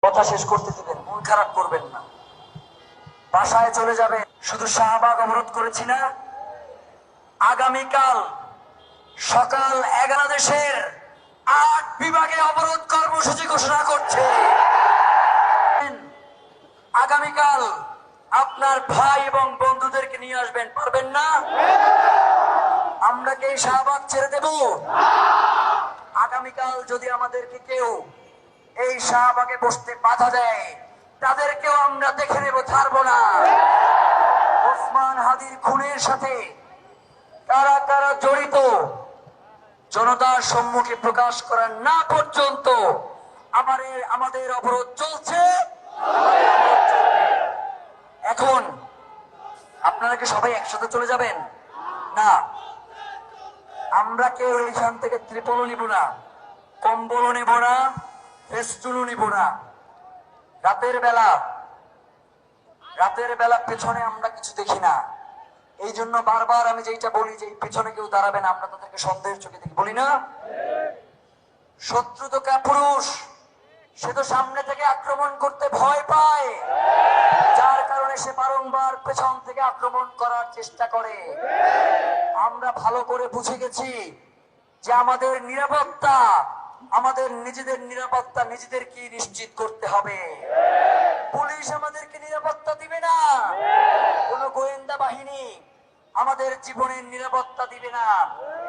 কথা শেষ করতে দিবেন, মন খারাপ করবেন না, বাসায় চলে যাবে। শুধু শাহবাগ অবরোধ করেছি না, আগামীকাল সকাল 11 দেশের 8 বিভাগে অবরোধ কর্মসূচি ঘোষণা করছে। আগামীকাল আপনার ভাই এবং বন্ধুদেরকে নিয়ে আসবেন, পারবেন না? আমরা কি এই শাহবাগ ছেড়ে দেব? আগামীকাল যদি আমাদেরকে কেউ এই শাহবাগে বসতে বাধা দেয়, তাদেরকেও আমরা দেখে নেব, ছাড়বো না। ওসমান হাদির খুনের সাথে কারা কারা জড়িত জনতার সম্মুখে প্রকাশ করার না পর্যন্ত আমাদের অবরোধ চলছে। এখন আপনারা কি সবাই একসাথে চলে যাবেন? না, আমরা কেউ এইখান থেকে ত্রিপলও নিব না, কম্বলও নিব না, ফেস্টুনও নিব না। রাতের বেলা পেছনে আমরা কিছু দেখি না। এই জন্য বারবার আমি যেটা বলি যে পেছনে কেউ দাঁড়াবে না, আমরা তাদেরকে সন্দেহের চোখে দেখি, বলি না? শত্রু তো কাপুরুষ, সে তো সামনে থেকে আক্রমণ করতে ভয় পায়, যার কারণে সে বারংবার পেছন থেকে আক্রমণ করার চেষ্টা করে। আমরা ভালো করে বুঝে গেছি যে আমাদের নিরাপত্তা, আমাদের নিজেদের নিরাপত্তা নিজেদেরকে নিশ্চিত করতে হবে। পুলিশ আমাদেরকে নিরাপত্তা দিবে না, কোন গোয়েন্দা বাহিনী আমাদের জীবনের নিরাপত্তা দিবে না।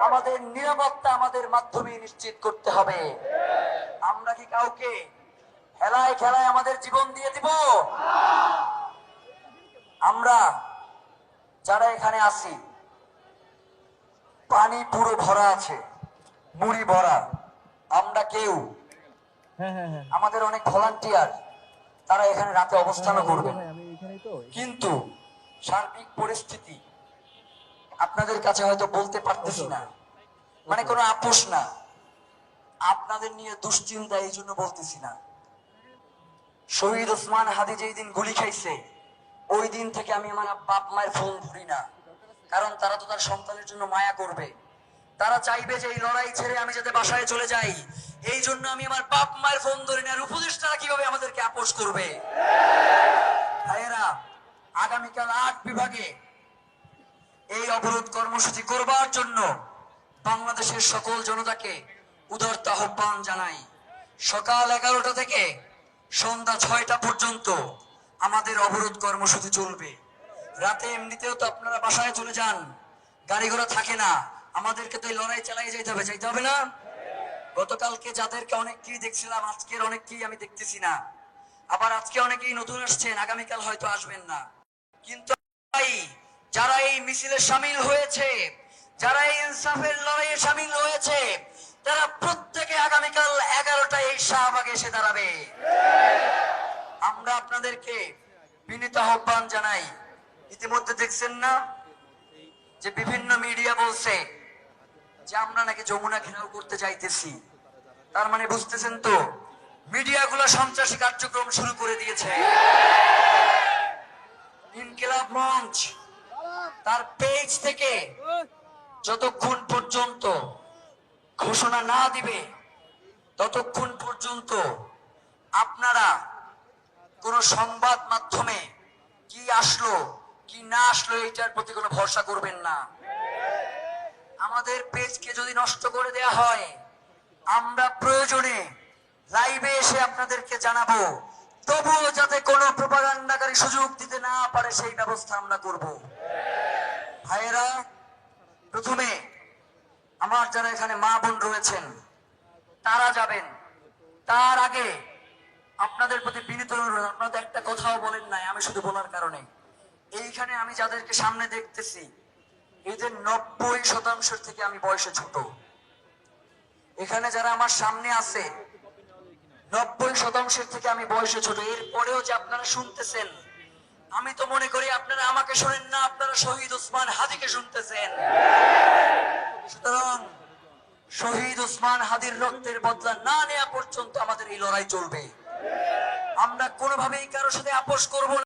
আমাদের নিরাপত্তা আমাদের মাধ্যমে নিশ্চিত করতে হবে। আমরা কি কাউকে খেলায় খেলায় আমাদের জীবন দিয়ে দিব? আমরা যারা এখানে আছি, পানি পুরো ভরা আছে, মুড়ি ভরা। আমরা কেউ আমাদের অনেক ভলান্টিয়ার, তারা এখানে রাতে অবস্থানও করবেন, কিন্তু সার্বিক পরিস্থিতি আপনাদের কাছে হয়তো বলতে পারতেছি না, মানে কোনো আপোষ না, আপনাদের নিয়ে দুশ্চিন্তা, এই জন্য বলতেছি না। শহীদ ওসমান হাদি যেই দিন গুলি খাইছে, ওই দিন থেকে আমি আমার বাপ মায়ের ফোন ধরি না, কারণ তারা তো তার সন্তানের জন্য মায়া করবে। তারা চাইবে যে এই লড়াই ছেড়ে আমি যাতে বাসায় চলে যাই, এই জন্য আমি আমার বাপ মায়ের ফোন ধরি না। আর উপদেষ্টারা কিভাবে আমাদেরকে আপোষ করবে? ভাইয়েরা, আগামীকাল 8 বিভাগে এই অবরোধ কর্মসূচি করবার জন্য বাংলাদেশের সকল জনতাকে উদারত আহ্বান জানাই। সকাল 11টা থেকে সন্ধ্যা 6টা পর্যন্ত আমাদের অবরোধ কর্মসূচি চলবে। রাতে এমনিতেও তো আপনারা বাসায় চলে যান, গাড়ি ঘোড়া থাকে না, আমাদেরকে তো এই লড়াই চালিয়ে যাইতে হবে না? গতকালকে যাদেরকে অনেককেই দেখছিলাম, আজকের অনেককেই আমি দেখতেছি না। আবার আজকে অনেকেই নতুন আসছেন, আগামীকাল হয়তো আসবেন না। কিন্তু যারা এই মিছিলে শামিল হয়েছে, যারা এই ইনসাফের লড়াইয়ে শামিল হয়েছে, তারা প্রত্যেকে আগামীকাল 11টায় এই শাহবাগে এসে দাঁড়াবে। আমরা আপনাদেরকে বিনীত আহ্বান জানাই। ইতিমধ্যে দেখছেন না যে বিভিন্ন মিডিয়া বলছে যে আমরা নাকি যমুনা ঘেরাও করতে যাইতেছি। তার মানে বুঝতেছেন তো, মিডিয়াগুলো সন্ত্রাসী কার্যক্রম শুরু করে দিয়েছে। ইনকিলাব মঞ্চ তার পেজ থেকে যতক্ষণ পর্যন্ত ঘোষণা না দিবে, ততক্ষণ পর্যন্ত আপনারা কোন সংবাদ মাধ্যমে কি আসলো কি না আসলো এইটার প্রতি কোনো ভরসা করবেন না। আমাদের পেজকে যদি নষ্ট করে দেয়া হয়, আমরা প্রয়োজনে লাইভে এসে আপনাদেরকে জানাবো, তবুও যাতে কোনো প্রোপাগান্ডাকারী সুযোগ দিতে না পারে সেই ব্যবস্থা আমরা করব। ভাইয়েরা, প্রথমে আমার যারা এখানে মা বোন রয়েছেন তারা যাবেন, তার আগে আপনাদের প্রতি বিনীত অনুরোধ, আপনারা একটা কথাও বলেন নাই, আমি শুধু বলার কারণে এইখানে আমি যাদেরকে সামনে দেখতেছি, এদের 90% থেকে আমি বয়সে ছোট। এখানে যারা আমার সামনে আছে 90% থেকে আমি বয়সে ছোট। এরপরেও যে আপনারা শুনতেছেন, আমি তো মনে করি আপনারা আমাকে শোনেন না, আপনারা শহীদ ওসমান হাদিকে শুনতেছেন। সুতরাং শহীদ ওসমান হাদির রক্তের বদলা না নেওয়া পর্যন্ত আমাদের এই লড়াই চলবে। আমরা কোনোভাবেই কারোর সাথে আপোষ করব না।